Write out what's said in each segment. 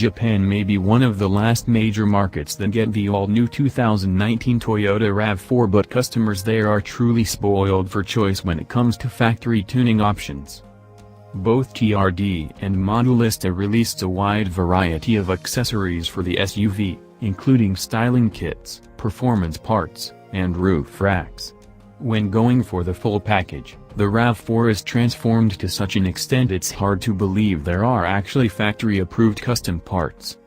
Japan may be one of the last major markets that get the all-new 2019 Toyota RAV4, but customers there are truly spoiled for choice when it comes to factory tuning options. Both TRD and Modellista released a wide variety of accessories for the SUV, including styling kits, performance parts, and roof racks. When going for the full package, the RAV4 is transformed to such an extent it's hard to believe there are actually factory-approved custom parts.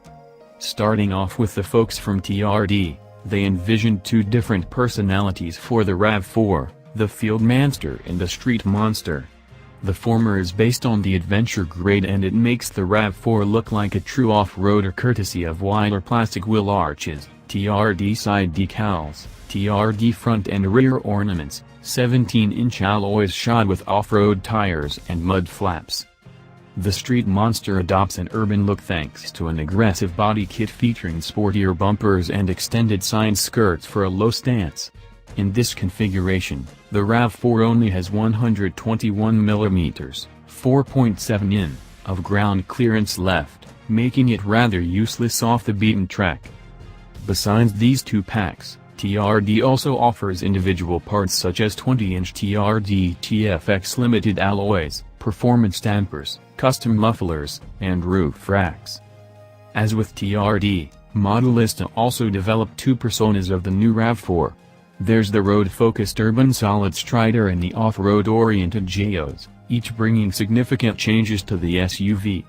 Starting off with the folks from TRD, they envisioned two different personalities for the RAV4, the Field Monster and the Street Monster. The former is based on the adventure grade and it makes the RAV4 look like a true off-roader courtesy of wider plastic wheel arches, TRD side decals, TRD front and rear ornaments, 17-inch alloys shod with off-road tires and mud flaps. The Street Monster adopts an urban look thanks to an aggressive body kit featuring sportier bumpers and extended side skirts for a low stance. In this configuration, the RAV4 only has 121 mm, 4.7 in, of ground clearance left, making it rather useless off the beaten track. Besides these two packs, TRD also offers individual parts such as 20-inch TRD TFX limited alloys, performance dampers, custom mufflers, and roof racks. As with TRD, Modellista also developed two personas of the new RAV4. There's the road-focused urban solid strider and the off-road oriented Geos, each bringing significant changes to the SUV.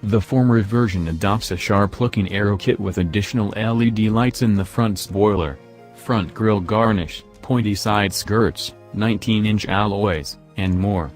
The former version adopts a sharp-looking aero kit with additional LED lights in the front spoiler, front grille garnish, pointy side skirts, 19-inch alloys, and more.